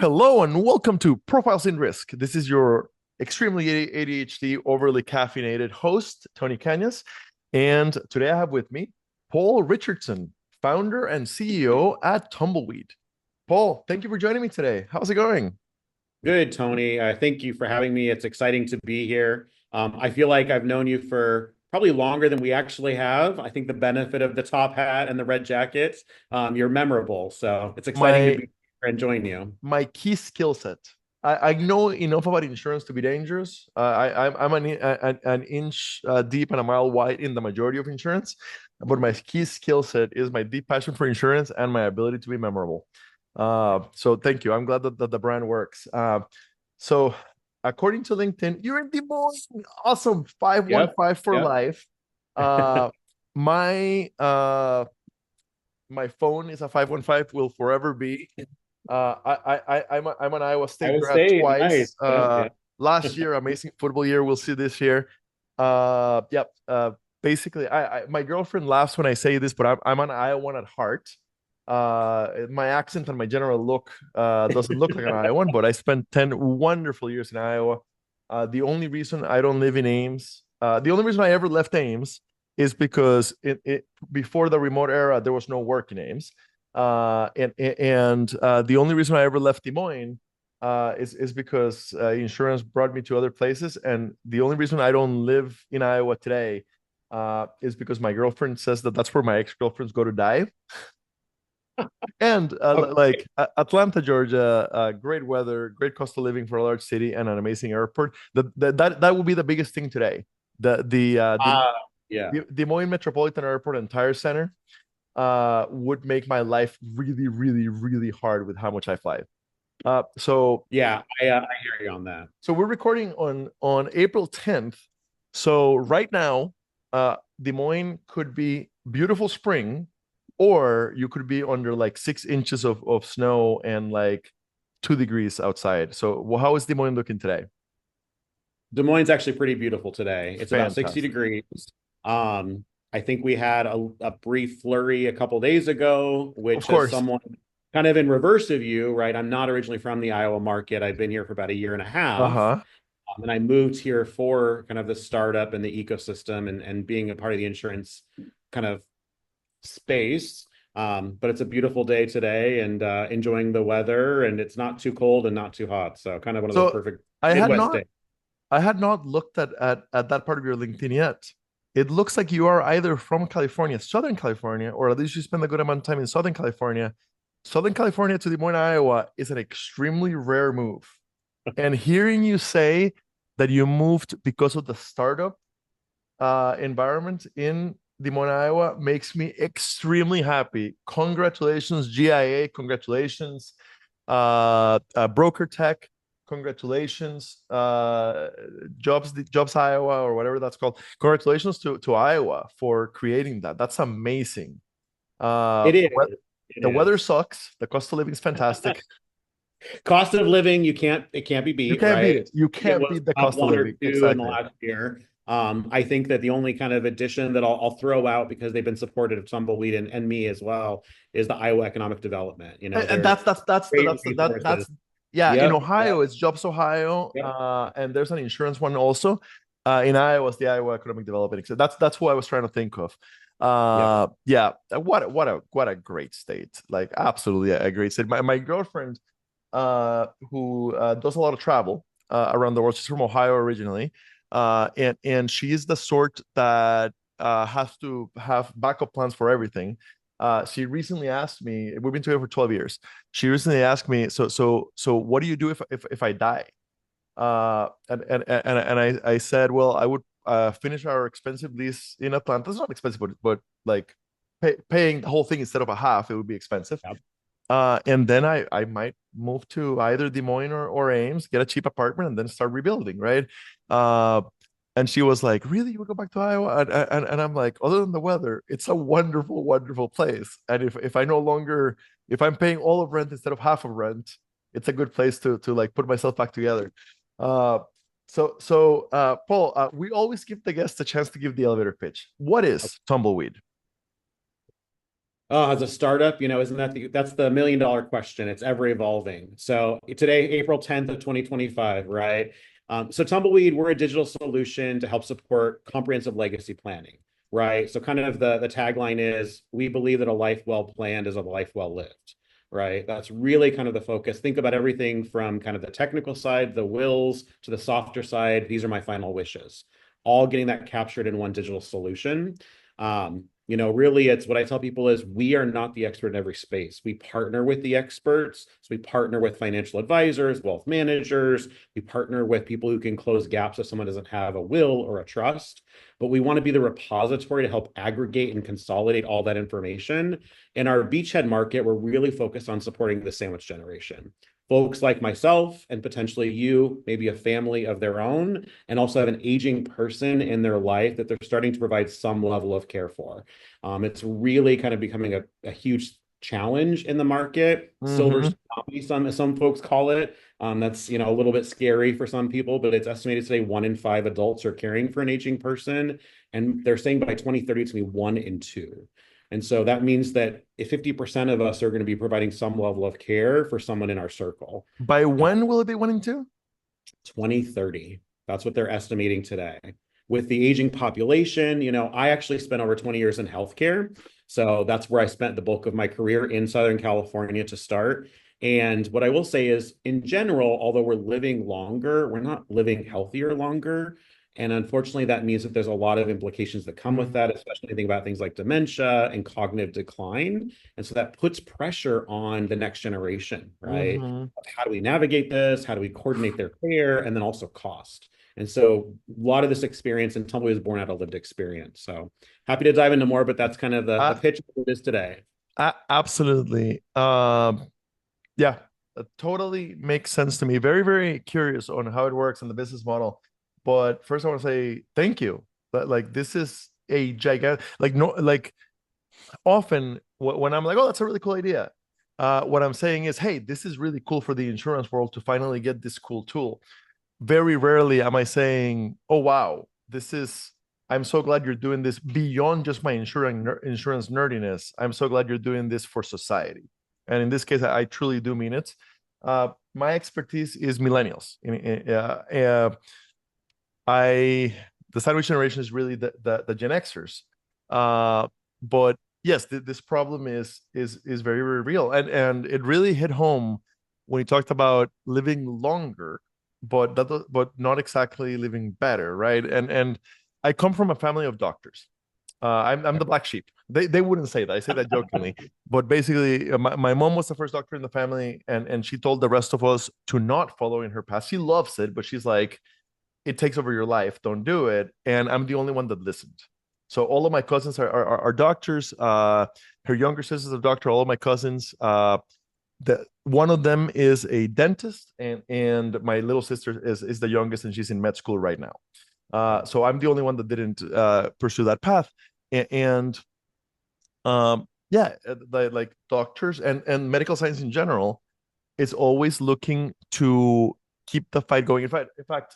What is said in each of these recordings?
Hello and welcome to Profiles in Risk. This is your extremely ADHD, overly caffeinated host, Tony Cañas. And today I have with me Paul Richardson, founder and CEO at Tumbleweed. Paul, thank you for joining me today. How's it going? Good, Tony. Thank you for having me. It's exciting to be here. I feel like I've known you for probably longer than we actually have. I think the benefit of the top hat and the red jackets, you're memorable. So it's exciting to My be here and join you. my key skill set. I know enough about insurance to be dangerous. I'm an inch deep and a mile wide in the majority of insurance, but my key skill set is my deep passion for insurance and my ability to be memorable. So thank you. I'm glad that the brand works. So according to LinkedIn, you're in the most awesome Yep. 515 for Yep. life. Uh, my my phone is a 515, will forever be. I'm an Iowa State Iowa grad State. Nice. twice. Yep. Yep. Last year, amazing football year. We'll see this year. Yep. Basically, my girlfriend laughs when I say this, but I'm an Iowan at heart. My accent and my general look doesn't look like an Iowan, but I spent 10 wonderful years in Iowa. The only reason I don't live in Ames, the only reason I ever left Ames is because before the remote era, there was no work in Ames. And the only reason I ever left Des Moines is because insurance brought me to other places. And the only reason I don't live in Iowa today is because my girlfriend says that that's where my ex-girlfriends go to die. And Okay. Atlanta, Georgia, great weather, great cost of living for a large city, and an amazing airport. That would be the biggest thing today. Uh, yeah. The Des Moines Metropolitan Airport and Tire Center would make my life really, really, really hard with how much I fly. Uh, so Yeah. I hear you on that. so we're recording on April 10th. So right now, Des Moines could be beautiful spring, or you could be under like 6 inches of snow and like 2 degrees outside. So how is Des Moines looking today? Des Moines is actually pretty beautiful today. It's about 60 Fantastic. degrees. I think we had a brief flurry a couple days ago, Of which as course. someone kind of in reverse of you, right? I'm not originally from the Iowa market. I've been here for about a year and a half. Uh-huh. And I moved here for kind of the startup and the ecosystem and being a part of the insurance kind of space. But it's a beautiful day today and enjoying the weather, and it's not too cold and not too hot. So kind of one of those So perfect I had Midwest not days. I had not looked at that part of your LinkedIn yet. It looks like you are either from California, Southern California, or at least you spend a good amount of time in Southern California. Southern California to Des Moines, Iowa is an extremely rare move. And hearing you say that you moved because of the startup environment in Des Moines, Iowa makes me extremely happy. Congratulations, GIA. Congratulations, Broker Tech. Congratulations, Jobs Iowa or whatever that's called. Congratulations to Iowa for creating that. That's amazing. It The, is. It the weather is. sucks. The cost of living is fantastic. Cost of living, it can't be You beat, can't beat right? it. You It can't was beat the top cost of one or living. two in the Exactly. last year. I think that the only kind of addition that I'll throw out because they've been supportive of Tumbleweed and me as well is the Iowa economic development. You know, And there's great resources. that's yeah. In Yep, Ohio, yep, it's Jobs Ohio, yep, and there's an insurance one also. In Iowa, it's the Iowa Economic Development. So that's who I was trying to think of. yep. Yeah, what a great state! Like absolutely a great state. My girlfriend, who does a lot of travel around the world. She's from Ohio originally, and she's the sort that has to have backup plans for everything. She recently asked me, we've been together for 12 years. She recently asked me, so what do you do if I die? And I said, well, I would finish our expensive lease in Atlanta. It's not expensive, but like paying the whole thing instead of a half, it would be expensive. Yep. And then I might move to either Des Moines or Ames, get a cheap apartment, and then start rebuilding, right? Uh, and she was like, "Really, you would go back to Iowa?" And I'm like, "Other than the weather, it's a wonderful, wonderful place. And if I no longer if I'm paying all of rent instead of half of rent, it's a good place to like put myself back together." Uh, Paul, we always give the guests a chance to give the elevator pitch. What is Tumbleweed? Oh, as a startup, isn't that's the million-dollar question? It's ever evolving. So today, April 10th of 2025, right? So Tumbleweed, we're a digital solution to help support comprehensive legacy planning, right? So kind of the tagline is we believe that a life well planned is a life well lived, right? That's really kind of the focus. Think about everything from kind of the technical side, the wills, to the softer side. These are my final wishes, all getting that captured in one digital solution. Really, it's what I tell people is we are not the expert in every space. We partner with the experts. So we partner with financial advisors, wealth managers. We partner with people who can close gaps if someone doesn't have a will or a trust. But we want to be the repository to help aggregate and consolidate all that information. In our beachhead market, we're really focused on supporting the sandwich generation. Folks like myself and potentially you, maybe a family of their own, and also have an aging person in their life that they're starting to provide some level of care for. It's really kind of becoming a huge challenge in the market. Silver Mm-hmm. tsunami, some folks call it. That's a little bit scary for some people, but it's estimated today 1 in 5 adults are caring for an aging person, and they're saying by 2030 it's going to be 1 in 2. And so that means that if 50% of us are going to be providing some level of care for someone in our circle. By Uh, when will it be 1 in 2? 2030. That's what they're estimating today. With the aging population, I actually spent over 20 years in healthcare. So that's where I spent the bulk of my career in Southern California to start. And what I will say is, in general, although we're living longer, we're not living healthier longer. And unfortunately, that means that there's a lot of implications that come with that, especially think about things like dementia and cognitive decline. And so that puts pressure on the next generation, right? Mm-hmm. How do we navigate this? How do we coordinate their care? And then also cost. And so a lot of this experience and Tumbleweed was born out of lived experience. So happy to dive into more, but that's kind of the Uh, pitch of it is today. Absolutely. Yeah, it totally makes sense to me. Very, very curious on how it works and the business model. But first, I want to say thank you. But like, this is a gigantic, like, no, like, often when I'm like, oh, that's a really cool idea. What I'm saying is, hey, this is really cool for the insurance world to finally get this cool tool. Very rarely am I saying, oh, wow, I'm so glad you're doing this beyond just my insurance nerdiness. I'm so glad you're doing this for society. And in this case, I truly do mean it. My expertise is millennials. I the sandwich generation is really the Gen Xers. But yes, this problem is very, very real, and it really hit home when you talked about living longer, but not exactly living better, right? And I come from a family of doctors. I'm the black sheep. They wouldn't say that. I say that jokingly, but basically, my mom was the first doctor in the family, and she told the rest of us to not follow in her path. She loves it, but she's like, it takes over your life. Don't do it. And I'm the only one that listened. So all of my cousins are doctors. Her younger sister's a doctor. All of my cousins. One of them is a dentist, and my little sister is the youngest, and she's in med school right now. So I'm the only one that didn't pursue that path. And yeah, like doctors and medical science in general is always looking to keep the fight going. In fact,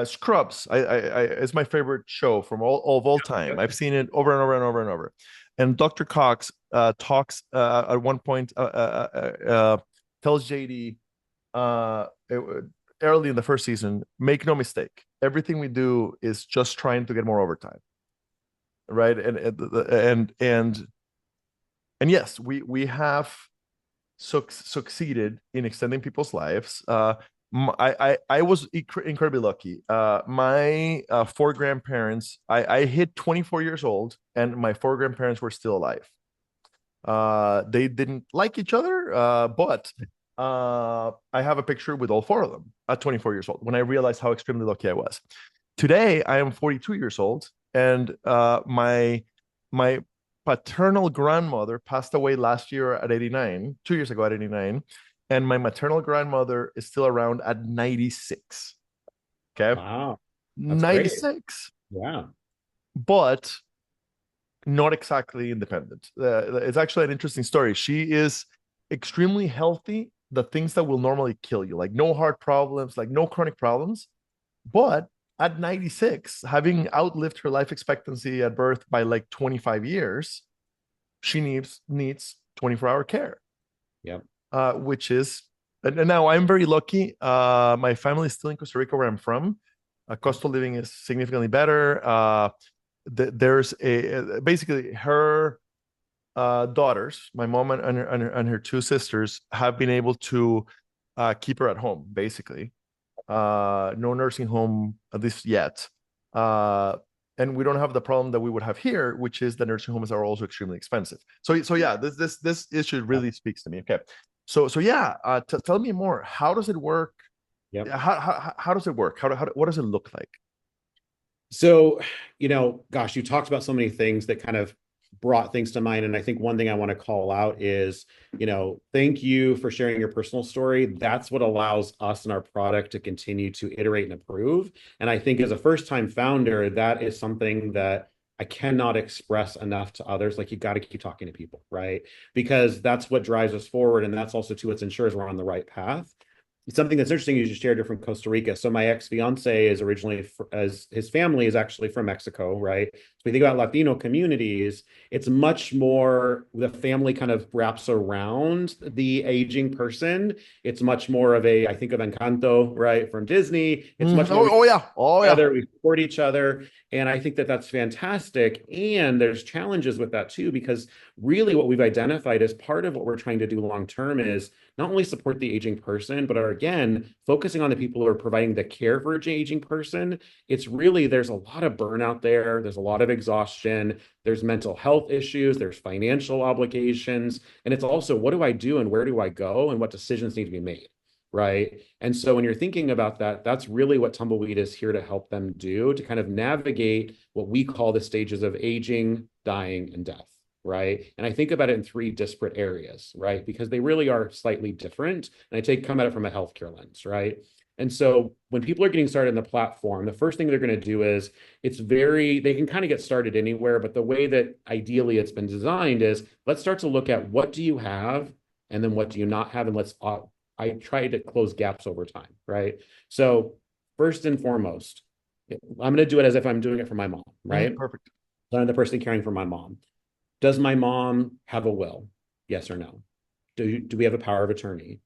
Scrubs, is my favorite show from all time. I've seen it over and over and over and over. And Dr. Cox talks at one point, tells JD early in the first season, make no mistake, everything we do is just trying to get more overtime, right? And yes, we have succeeded in extending people's lives. I was incredibly lucky. My four grandparents, I hit 24 years old, and my four grandparents were still alive. They didn't like each other, but I have a picture with all four of them at 24 years old when I realized how extremely lucky I was. Today, I am 42 years old, and my paternal grandmother passed away last year at 89, 2 years ago at 89, and my maternal grandmother is still around at 96. Okay. Wow, that's great. 96, Yeah. but not exactly independent. It's actually an interesting story. She is extremely healthy, the things that will normally kill you, like no heart problems, like no chronic problems. But at 96, having outlived her life expectancy at birth by like 25 years, she needs 24-hour care, Yep. which is, and now I'm very lucky. My family is still in Costa Rica, where I'm from. Cost of living is significantly better. There's basically her daughters, my mom and her two sisters, have been able to keep her at home, basically. No nursing home, at least yet. Uh, and we don't have the problem that we would have here, which is that nursing homes are also extremely expensive. So yeah, this issue Yep. really speaks to me. Okay, so yeah, tell me more. How does it work? Yep. How does it work? What does it look like? So, gosh, you talked about so many things that kind of brought things to mind. And I think one thing I want to call out is, thank you for sharing your personal story. That's what allows us and our product to continue to iterate and improve. And I think as a first-time founder, that is something that I cannot express enough to others. Like, you got to keep talking to people, right? Because that's what drives us forward. And that's also, too, what ensures we're on the right path. Something that's interesting, you just shared you're from Costa Rica. So my ex-fiance is originally, as his family is actually from Mexico, right? So we think about Latino communities, it's much more, the family kind of wraps around the aging person. It's much more of a, I think of Encanto, right, from Disney. It's much more Yeah, oh yeah. together, we support each other. And I think that that's fantastic. And there's challenges with that too, because really what we've identified as part of what we're trying to do long term is not only support the aging person, but are again focusing on the people who are providing the care for an aging person. It's really, there's a lot of burnout there. There's a lot of exhaustion. There's mental health issues. There's financial obligations. And it's also, what do I do and where do I go and what decisions need to be made? Right. And so when you're thinking about that, that's really what Tumbleweed is here to help them do, to kind of navigate what we call the stages of aging, dying, and death. Right. And I think about it in three disparate areas, right? Because they really are slightly different. And I come at it from a healthcare lens, right? And so when people are getting started in the platform, the first thing they're going to do is they can kind of get started anywhere, but the way that ideally it's been designed is let's start to look at what do you have and then what do you not have? And I try to close gaps over time, right? So first and foremost, I'm going to do it as if I'm doing it for my mom, right? Perfect. So I'm the person caring for my mom. Does my mom have a will? Yes or no? Do we have a power of attorney?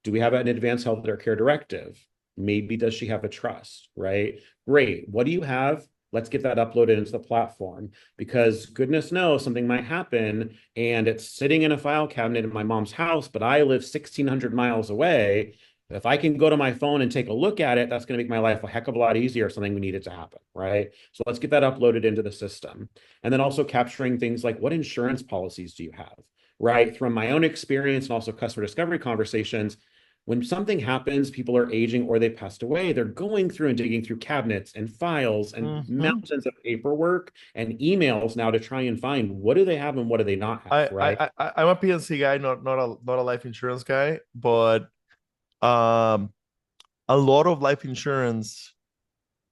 Do we have an advanced health care directive? Maybe does she have a trust, right? Great. What do you have? Let's get that uploaded into the platform because goodness knows something might happen and it's sitting in a file cabinet in my mom's house, but I live 1,600 miles away. If I can go to my phone and take a look at it, that's going to make my life a heck of a lot easier if something needed to happen, right? So let's get that uploaded into the system. And then also capturing things like what insurance policies do you have, right? From my own experience and also customer discovery conversations, when something happens, people are aging or they passed away, they're going through and digging through cabinets and files and Mhm. mountains of paperwork and emails now to try and find what do they have and what do they not have, right? I'm a PNC guy, not a life insurance guy, but um, a lot of life insurance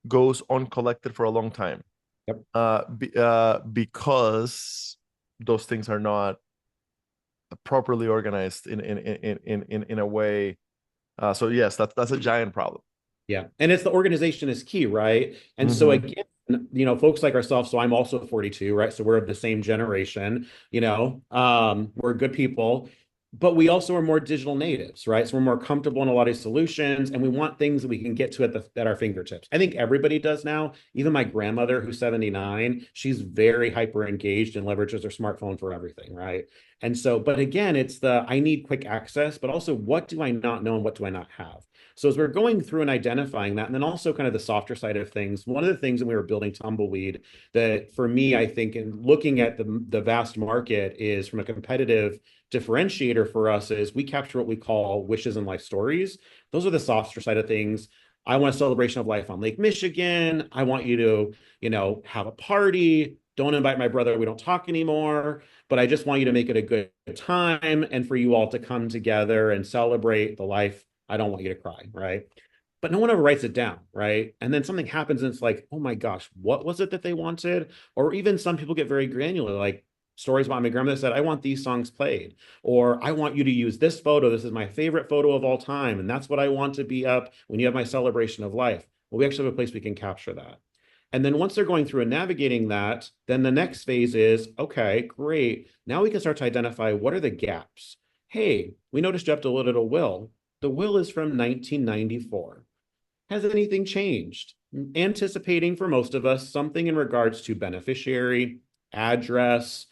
goes uncollected for a long time, Yep. because those things are not properly organized in a way. So yes, that's a giant problem. Yeah. And it's the organization is key, right? And so Hmm. again, folks like ourselves, so I'm also 42, right? So we're of the same generation, we're good people, but we also are more digital natives, right? So we're more comfortable in a lot of solutions and we want things that we can get to at our fingertips. I think everybody does now. Even my grandmother, who's 79, she's very hyper engaged and leverages her smartphone for everything, right? And so, but again, it's I need quick access, but also what do I not know and what do I not have? So as we're going through and identifying that, and then also kind of the softer side of things, one of the things when we were building Tumbleweed that for me, I think, in looking at the vast market is from a competitive differentiator for us is we capture what we call wishes and life stories. Those are the softer side of things. I want a celebration of life on Lake Michigan. I want you to, have a party. Don't invite my brother. We don't talk anymore. But I just want you to make it a good time and for you all to come together and celebrate the life. I don't want you to cry, right? But no one ever writes it down, right? And then something happens and it's like, oh my gosh, what was it that they wanted? Or even some people get very granular, like stories about my grandmother said, I want these songs played, or I want you to use this photo. This is my favorite photo of all time. And that's what I want to be up when you have my celebration of life. Well, we actually have a place we can capture that. And then once they're going through and navigating that, then the next phase is, okay, great. Now we can start to identify what are the gaps. Hey, we noticed you have to load a will. The will is from 1994. Has anything changed? Anticipating for most of us something in regards to beneficiary, address,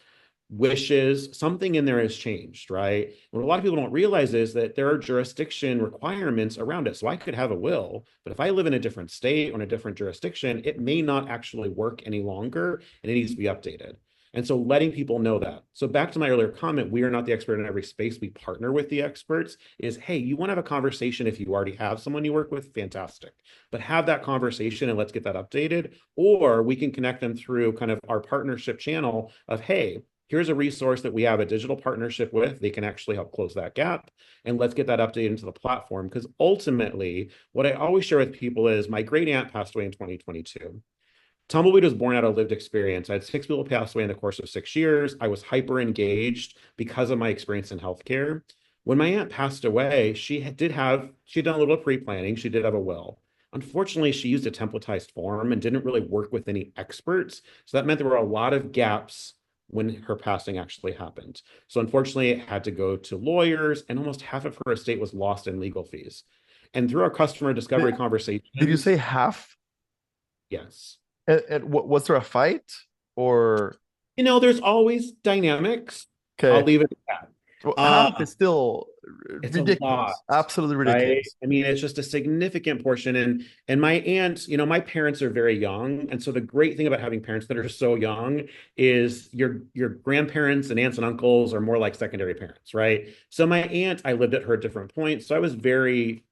wishes, something in there has changed, right? What a lot of people don't realize is that there are jurisdiction requirements around it. So I could have a will, but if I live in a different state or in a different jurisdiction, it may not actually work any longer and it needs to be updated. And so letting people know that. So back to my earlier comment, we are not the expert in every space. We partner with the experts is, hey, you want to have a conversation if you already have someone you work with, fantastic. But have that conversation and let's get that updated. Or we can connect them through kind of our partnership channel of, hey, here's a resource that we have a digital partnership with. They can actually help close that gap. And let's get that updated into the platform. Because ultimately, what I always share with people is my great aunt passed away in 2022. Tumbleweed was born out of lived experience. I had 6 people pass away in the course of 6 years. I was hyper engaged because of my experience in healthcare. When my aunt passed away, she'd done a little pre-planning. She did have a will. Unfortunately, she used a templatized form and didn't really work with any experts. So that meant there were a lot of gaps when her passing actually happened. So unfortunately, it had to go to lawyers, and almost half of her estate was lost in legal fees. And through our customer discovery Did, did you conversations, say half? yes. And was there a fight or There's always dynamics. I'll okay? leave it at that. Well, half Uh, is still it's a lot, ridiculous, absolutely right? ridiculous. I mean, it's just a significant portion. And my aunt, my parents are very young. And so the great thing about having parents that are so young is your grandparents and aunts and uncles are more like secondary parents, right? So my aunt, I lived at her at different points. So I was very,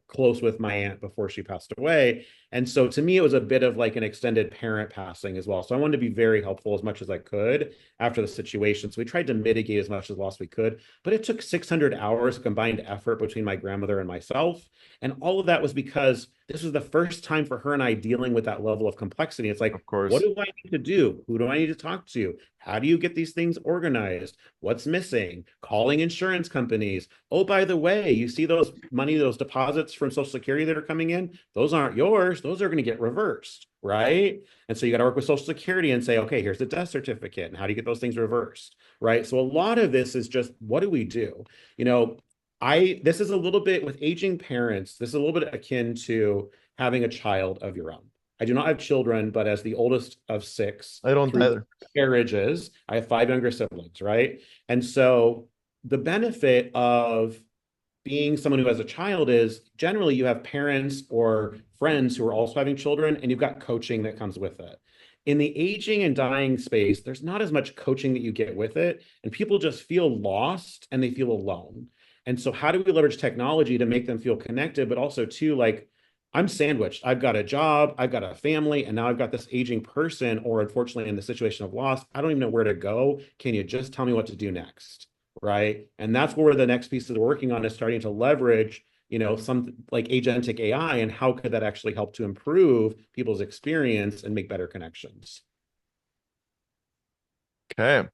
close with my aunt before she passed away. And so to me, it was a bit of like an extended parent passing as well. So I wanted to be very helpful as much as I could after the situation. So we tried to mitigate as much as loss we could, but it took 600 hours of combined effort between my grandmother and myself. And all of that was because this was the first time for her and I dealing with that level of complexity. It's like, Of what course, do I need to do? Who do I need to talk to? How do you get these things organized? What's missing? Calling insurance companies. Oh, by the way, you see those deposits from Social Security that are coming in? Those aren't yours. Those are going to get reversed, right? And so you got to work with Social Security and say, okay, here's the death certificate. And how do you get those things reversed, right? So a lot of this is just, what do we do? This is a little bit with aging parents, this is a little bit akin to having a child of your own. I do not have children, but as the oldest of six, I don't through either. marriages, I have 5 younger siblings, right? And so the benefit of being someone who has a child is generally you have parents or friends who are also having children, and you've got coaching that comes with it. In the aging and dying space, there's not as much coaching that you get with it, and people just feel lost and they feel alone. And so, how do we leverage technology to make them feel connected, but also, too, like, I'm sandwiched. I've got a job, I've got a family, and now I've got this aging person, or unfortunately, in the situation of loss, I don't even know where to go. Can you just tell me what to do next? Right. And that's where the next piece that we're working on is starting to leverage, some like agentic AI, and how could that actually help to improve people's experience and make better connections. Okay.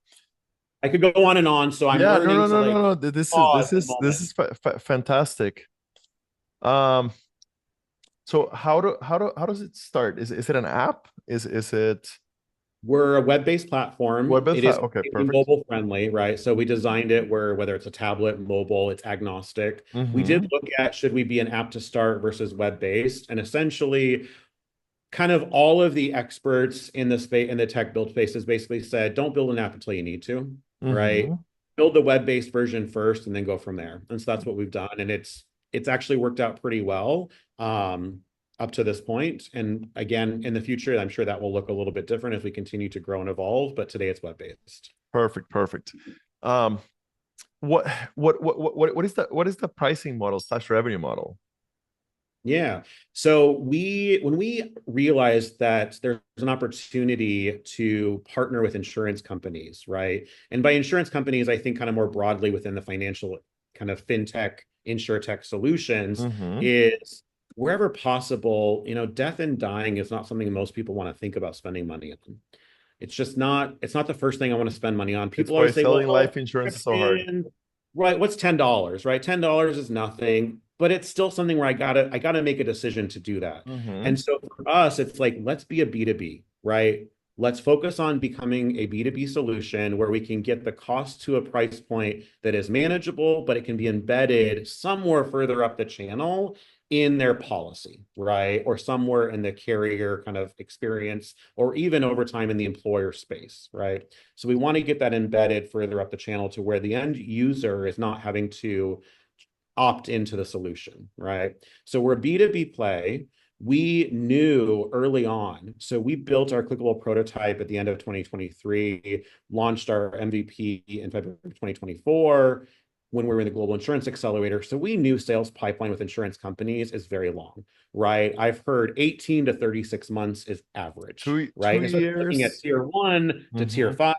I could go on and on, so I'm Yeah, no, learning no, to no, no, like no. This is pause this the is this moment. is fantastic. Um, so how does it start? Is it an app? Is it We're a web-based platform. web? It is Okay, completely perfect. mobile friendly, right? So we designed it where whether it's a tablet, mobile, it's agnostic. We did Mm-hmm. look at should we be an app to start versus web-based, and essentially kind of all of the experts in the space in the tech build space has basically said, don't build an app until you need to, right? Mm-hmm. Build the web-based version first and then go from there. And so that's what we've done. And it's actually worked out pretty well up to this point. And again, in the future, I'm sure that will look a little bit different as we continue to grow and evolve, but today it's web-based. Perfect, perfect. Um, what what is the pricing model slash revenue model? Yeah. So when we realized that there's an opportunity to partner with insurance companies, right? And by insurance companies, I think kind of more broadly within the financial kind of fintech, insurtech solutions, Mm-hmm. is wherever possible, death and dying is not something most people want to think about spending money on. It's not the first thing I want to spend money on. It's People why always say, well, selling life insurance is so hard. right, what's $10, right? $10 is nothing. but it's still something where I gotta make a decision to do that. Mm-hmm. And so for us, it's like, let's be a B2B, right? Let's focus on becoming a B2B solution where we can get the cost to a price point that is manageable, but it can be embedded somewhere further up the channel in their policy, right? Or somewhere in the carrier kind of experience, or even over time in the employer space, right? So we want to get that embedded further up the channel to where the end user is not having to opt into the solution, right? So we're a B2B play. We knew early on. So we built our clickable prototype at the end of 2023, launched our MVP in February of 2024 when we were in the Global Insurance Accelerator. So we knew sales pipeline with insurance companies is very long, right? I've heard 18 to 36 months is average, Two right? Especially looking at years. tier one to tier Mm-hmm. five.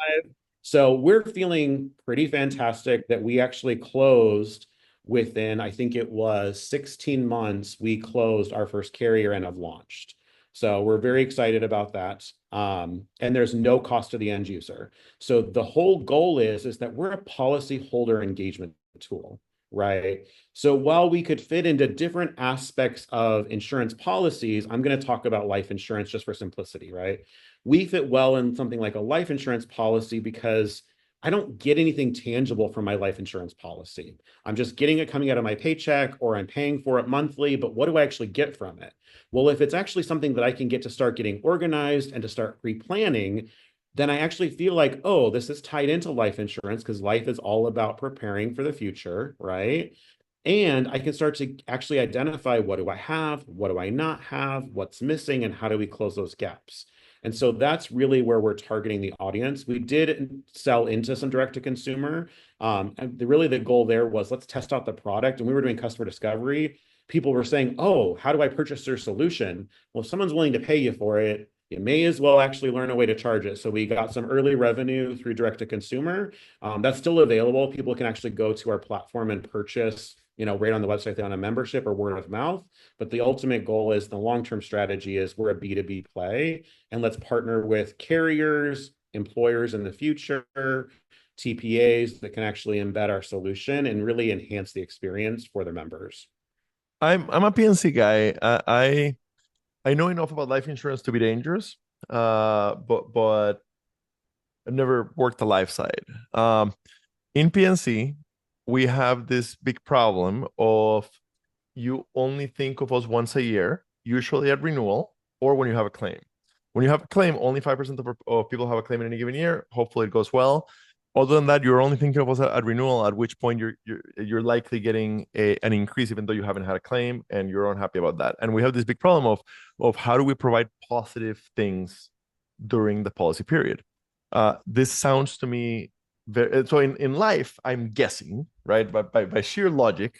So we're feeling pretty fantastic that we actually closed within, I think it was 16 months, we closed our first carrier and have launched. So we're very excited about that. And there's no cost to the end user. So the whole goal is that we're a policyholder engagement tool, right? So while we could fit into different aspects of insurance policies, I'm going to talk about life insurance just for simplicity, right? We fit well in something like a life insurance policy because I don't get anything tangible from my life insurance policy. I'm just getting it coming out of my paycheck, or I'm paying for it monthly, but what do I actually get from it? Well, if it's actually something that I can get to start getting organized and to start pre-planning, then I actually feel like, oh, this is tied into life insurance because life is all about preparing for the future, right? And I can start to actually identify, what do I have? What do I not have? What's missing? And how do we close those gaps? And so that's really where we're targeting the audience. We did sell into some direct to consumer. And really the goal there was, let's test out the product. And we were doing customer discovery. People were saying, oh, how do I purchase their solution? Well, if someone's willing to pay you for it, you may as well actually learn a way to charge it. So we got some early revenue through direct to consumer. That's still available. People can actually go to our platform and purchase, right on the website, they're on a membership or word of mouth. But the ultimate goal is, the long-term strategy is, we're a B2B play, and let's partner with carriers, employers in the future, TPAs that can actually embed our solution and really enhance the experience for their members. I'm a PNC guy. I know enough about life insurance to be dangerous. But I've never worked the life side. In PNC, we have this big problem of, you only think of us once a year, usually at renewal or when you have a claim. When you have a claim, only 5% of people have a claim in any given year. Hopefully it goes well. Other than that, you're only thinking of us at renewal, at which point you're likely getting an increase, even though you haven't had a claim and you're unhappy about that. And we have this big problem of how do we provide positive things during the policy period. This sounds to me very, so in life, I'm guessing, right? But by sheer logic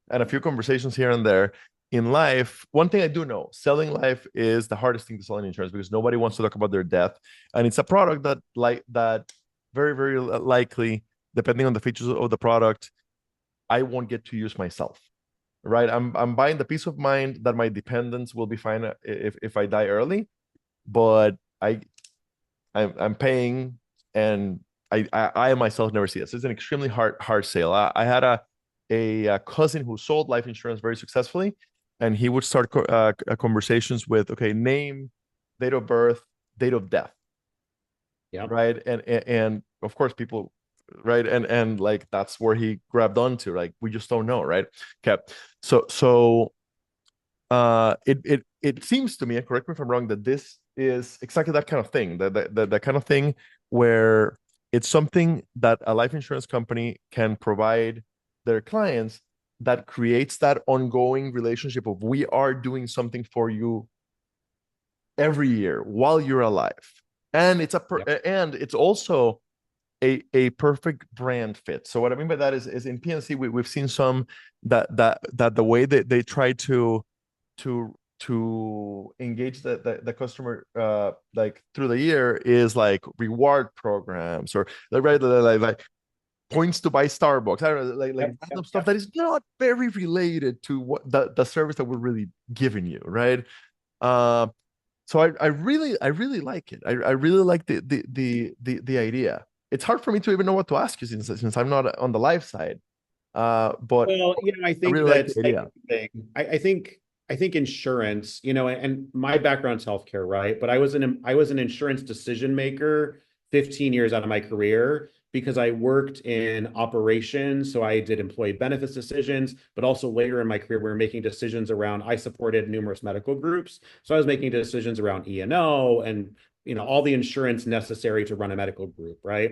and a few conversations here and there, in life, one thing I do know, selling life is the hardest thing to sell in insurance, because nobody wants to talk about their death. And it's a product that very, very likely, depending on the features of the product, I won't get to use myself. Right. I'm buying the peace of mind that my dependents will be fine if I die early, but I'm paying, and I myself never see this. It's an extremely hard sale. I had a cousin who sold life insurance very successfully, and he would start conversations with, okay, name, date of birth, date of death, Yep. right? And of course people, right? And like, that's where he grabbed onto, like, we just don't know, right? Okay. So it seems to me, and correct me if I'm wrong, that this is exactly that kind of thing, that kind of thing where it's something that a life insurance company can provide their clients, that creates that ongoing relationship of, we are doing something for you every year while you're alive. And Yep. and it's also a perfect brand fit. So what I mean by that is in PNC, we've seen some that the way that they try to engage the customer, like through the year, is like reward programs, or like points to buy Starbucks. I don't know, like Yep. random Yep. stuff Yep. that is not very related to what the service that we're really giving you, right? Uh, so I really like it. I really like the idea. It's hard for me to even know what to ask you, since I'm not on the live side. But Well, I I think really like the that's like idea. anything. I think insurance, and my background's healthcare, right? But I was an insurance decision maker 15 years out of my career because I worked in operations. So I did employee benefits decisions, but also later in my career, we were making decisions around, I supported numerous medical groups. So I was making decisions around E&O and all the insurance necessary to run a medical group, right?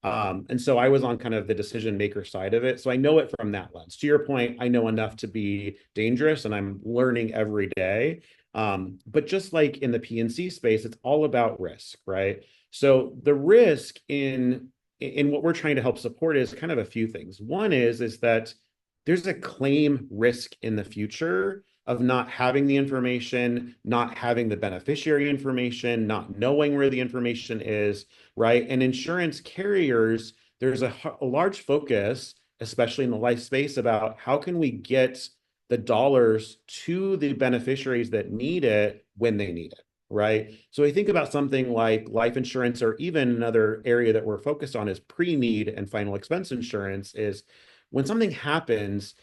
And so I was on kind of the decision maker side of it. So I know it from that lens. To your point, I know enough to be dangerous and I'm learning every day. But just like in the P&C space, it's all about risk, right? So the risk in what we're trying to help support is kind of a few things. One is that there's a claim risk in the future of not having the information, not having the beneficiary information, not knowing where the information is, right? And insurance carriers, there's a large focus, especially in the life space, about how can we get the dollars to the beneficiaries that need it when they need it, right? So we think about something like life insurance, or even another area that we're focused on is pre-need and final expense insurance, is when something happens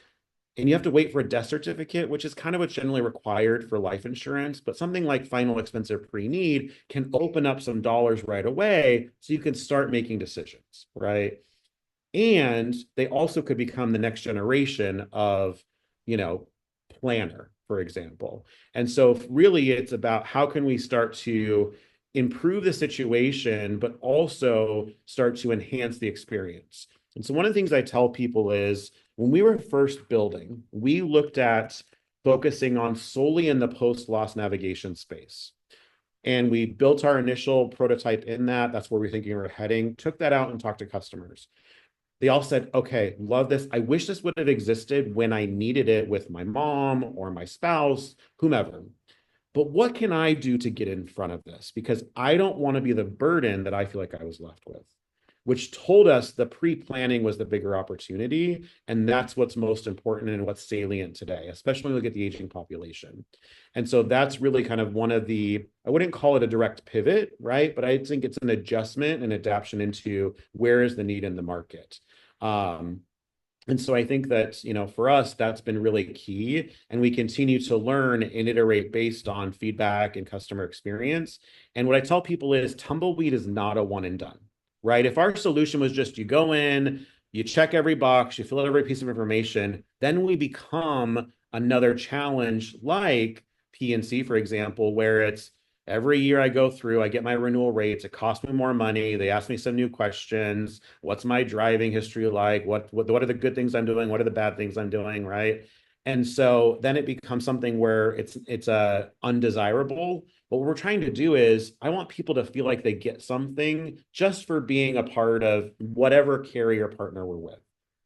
and you have to wait for a death certificate, which is kind of what's generally required for life insurance. But something like final expense or pre-need can open up some dollars right away so you can start making decisions, right? And they also could become the next generation of, you know, planner, for example. And so really it's about how can we start to improve the situation, but also start to enhance the experience. And so one of the things I tell people is when we were first building, we looked at focusing on solely in the post-loss navigation space. And we built our initial prototype in that. That's where we're thinking we're heading, took that out and talked to customers. They all said, okay, love this. I wish this would have existed when I needed it with my mom or my spouse, whomever. But what can I do to get in front of this? Because I don't want to be the burden that I feel like I was left with, which told us the pre-planning was the bigger opportunity. And that's what's most important and what's salient today, especially when we look at the aging population. And so that's really kind of one of the, I wouldn't call it a direct pivot, right? But I think it's an adjustment and adaptation into where is the need in the market. Um, and so I think that, for us, that's been really key. And we continue to learn and iterate based on feedback and customer experience. And what I tell people is Tumbleweed is not a one and done, right? If our solution was just you go in, you check every box, you fill out every piece of information, then we become another challenge like P&C, for example, where it's every year I go through, I get my renewal rates. It costs me more money. They ask me some new questions. What's my driving history like? What are the good things I'm doing? What are the bad things I'm doing? Right. And so then it becomes something where it's undesirable. But what we're trying to do is I want people to feel like they get something just for being a part of whatever carrier partner we're with.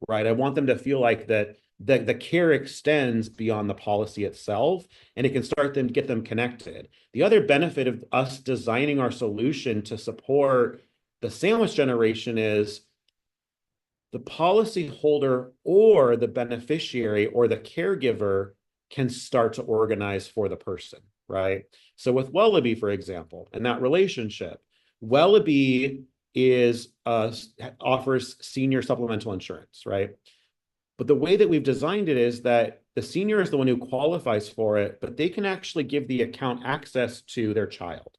Right. I want them to feel like that the care extends beyond the policy itself, and it can start them get them connected. The other benefit of us designing our solution to support the sandwich generation is the policyholder or the beneficiary or the caregiver can start to organize for the person, right? So with Wellaby, for example, and that relationship, Wellaby is offers senior supplemental insurance, right? But the way that we've designed it is that the senior is the one who qualifies for it, but they can actually give the account access to their child.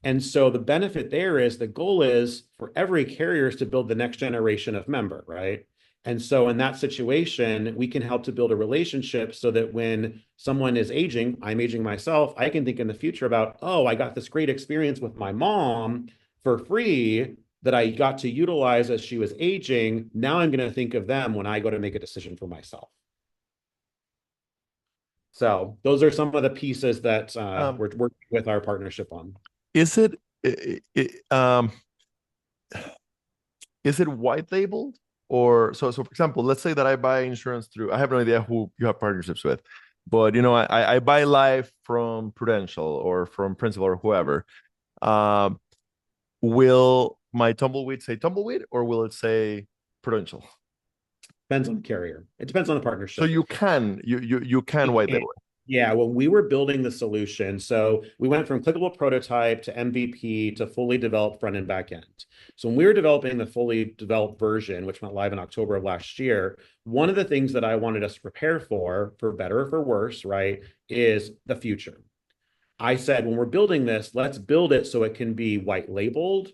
And so the benefit there is the goal is for every carrier is to build the next generation of member, right? And so in that situation, we can help to build a relationship so that when someone is aging, I'm aging myself, I can think in the future about, oh, I got this great experience with my mom for free that I got to utilize as she was aging. Now I'm going to think of them when I go to make a decision for myself. So those are some of the pieces that Um, we're working with our partnership on. is it, is it white labeled? Or so for example, let's say that I buy insurance through, I have no idea who you have partnerships with, but I buy life from Prudential or from Principal or whoever. Um, will my Tumbleweed say Tumbleweed or will it say Prudential? Depends on the carrier. It depends on the So partnership. you can white You label it. Yeah, when we were building the solution, so we went from clickable prototype to MVP to fully developed front and back end. So when we were developing the fully developed version, which went live in October of last year, one of the things that I wanted us to prepare for better or for worse, right, is the future. I said, when we're building this, let's build it so it can be white labeled,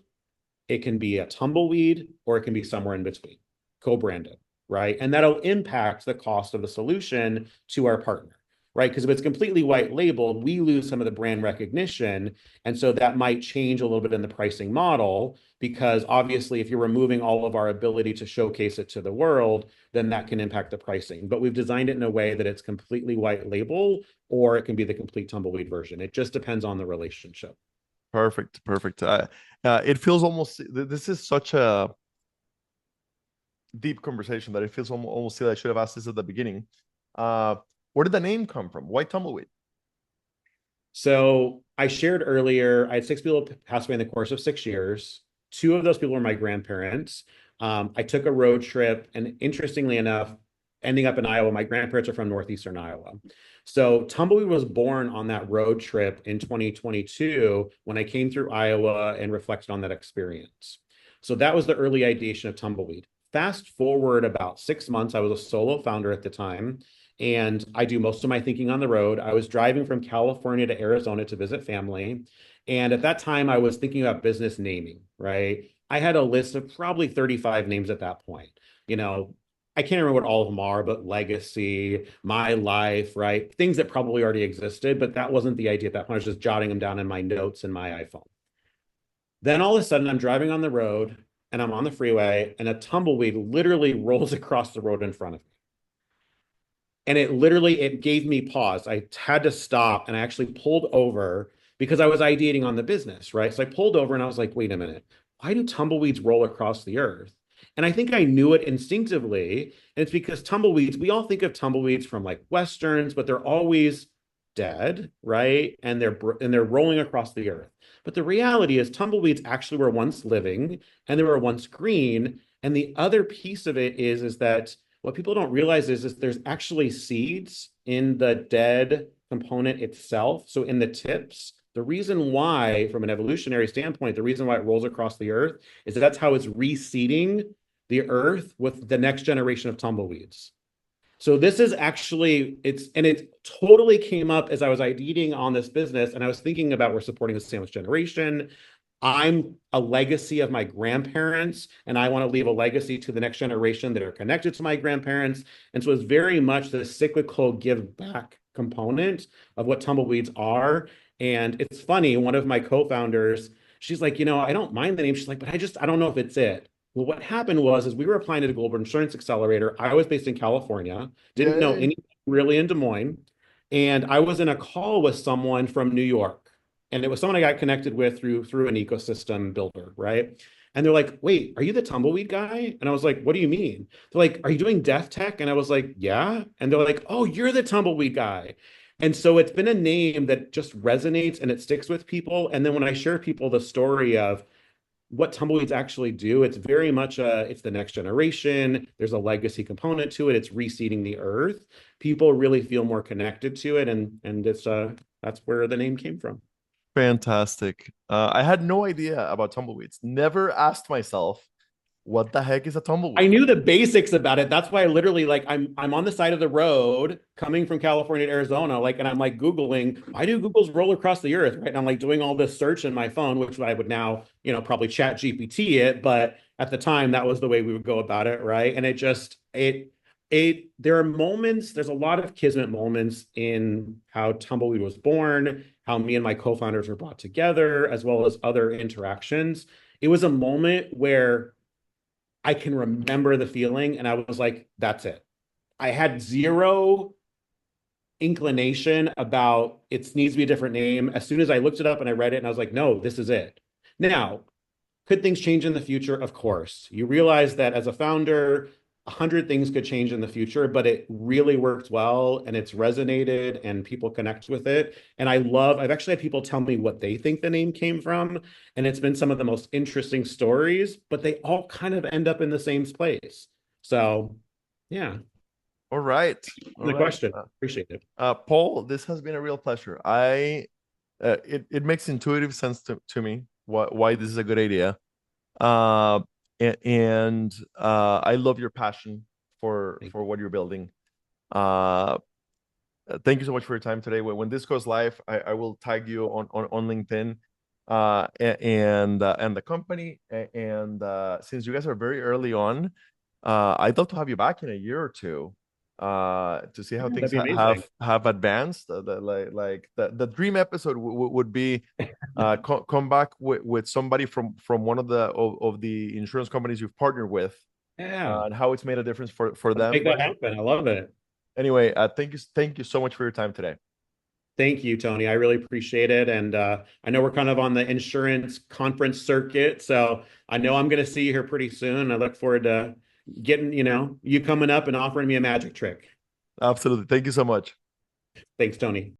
it can be a Tumbleweed, or it can be somewhere in between, co-branded, right? And that'll impact the cost of the solution to our partner, right? Because if it's completely white labeled, we lose some of the brand recognition. And so that might change a little bit in the pricing model, because obviously, if you're removing all of our ability to showcase it to the world, then that can impact the pricing. But we've designed it in a way that it's completely white label, or it can be the complete Tumbleweed version. It just depends on the relationship. Perfect, perfect. It feels almost, this is such a deep conversation that it feels almost silly. I should have asked this at the beginning. Uh, where did the name come from? Why Tumbleweed? So I shared earlier, I had six people pass away in the course of 6 years. Two of those people were my grandparents. I took a road trip, and interestingly enough, ending up in Iowa, my grandparents are from northeastern Iowa. So Tumbleweed was born on that road trip in 2022 when I came through Iowa and reflected on that experience. So that was the early ideation of Tumbleweed. Fast forward about 6 months, I was a solo founder at the time, and I do most of my thinking on the road. I was driving from California to Arizona to visit family. And at that time, I was thinking about business naming, right? I had a list of probably 35 names at that point. You know, I can't remember what all of them are, but Legacy, My Life, right? Things that probably already existed, but that wasn't the idea at that point. I was just jotting them down in my notes in my iPhone. Then all of a sudden, I'm driving on the road and I'm on the freeway, and a tumbleweed literally rolls across the road in front of me. And it gave me pause. I had to stop, and I actually pulled over because I was ideating on the business, right? So I pulled over and I was like, wait a minute, why do tumbleweeds roll across the earth? And I think I knew it instinctively. And it's because tumbleweeds, we all think of tumbleweeds from like Westerns, but they're always dead, right? And they're rolling across the earth. But the reality is tumbleweeds actually were once living, and they were once green. And the other piece of it is that what people don't realize is there's actually seeds in the dead component itself. So in the tips, the reason why, from an evolutionary standpoint, the reason why it rolls across the earth is that's how it's reseeding the earth with the next generation of tumbleweeds. So this is actually, it totally came up as I was ideating on this business, and I was thinking about, we're supporting the sandwich generation. I'm a legacy of my grandparents, and I want to leave a legacy to the next generation that are connected to my grandparents. And so it's very much the cyclical give back component of what tumbleweeds are. And it's funny, one of my co-founders, she's like, I don't mind the name. She's like, but I don't know if it's it. Well, what happened is we were applying to the Global Insurance Accelerator. I was based in California, didn't know Yay. anything really in Des Moines. And I was in a call with someone from New York, and it was someone I got connected with through an ecosystem builder, right? And they're like, "Wait, are you the tumbleweed guy?" And I was like, "What do you mean?" They're like, "Are you doing death tech?" And I was like, "Yeah." And they're like, "Oh, you're the tumbleweed guy." And so it's been a name that just resonates and it sticks with people. And then when I share people the story of what tumbleweeds actually do, it's very much it's the next generation. There's a legacy component to it. It's reseeding the earth. People really feel more connected to it, and it's that's where the name came from. Fantastic. I had no idea about tumbleweeds. Never asked myself, what the heck is a I tumbleweed? knew the basics about it. That's why I literally like I'm on the side of the road coming from California to Arizona, like, and I'm like Googling, why do Googles roll across the earth? Right. And I'm like doing all this search in my phone, which I would now, probably chat GPT it, but at the time that was the way we would go about it, right? And there are moments, there's a lot of kismet moments in how Tumbleweed was born, how me and my co-founders were brought together, as well as other interactions. It was a moment where I can remember the feeling, and I was like, that's it. I had zero inclination about it needs to be a different name. As soon as I looked it up and I read it, and I was like, no, this is it. Now, could things change in the future? Of course. You realize that as a founder, 100 things could change in the future, but it really worked well and it's resonated and people connect with it. And I've actually had people tell me what they think the name came from. And it's been some of the most interesting stories, but they all kind of end up in the same place. So, yeah. All right. All The right. question. Appreciate it. Paul, this has been a real pleasure. It makes intuitive sense to me why this is a good idea. Uh, and I love your passion Thank for what you're building. Uh, Thank you so much for your time today. When this goes live, I will tag you on LinkedIn, and the company. And since you guys are very early on, I'd love to have you back in a year or two, to see how you. That'd things be amazing. have advanced. Like the dream episode would be come back with somebody from one of of the insurance companies you've partnered with, Yeah. and how it's made a difference for Let's them. make that But happen. I love it. anyway, thank you so much for your time today. Thank you, Tony. I really appreciate it. And I know we're kind of on the insurance conference circuit, so I know I'm going to see you here pretty soon. I look forward to getting, you coming up and offering me a magic trick. Absolutely. Thank you so much. Thanks, Tony.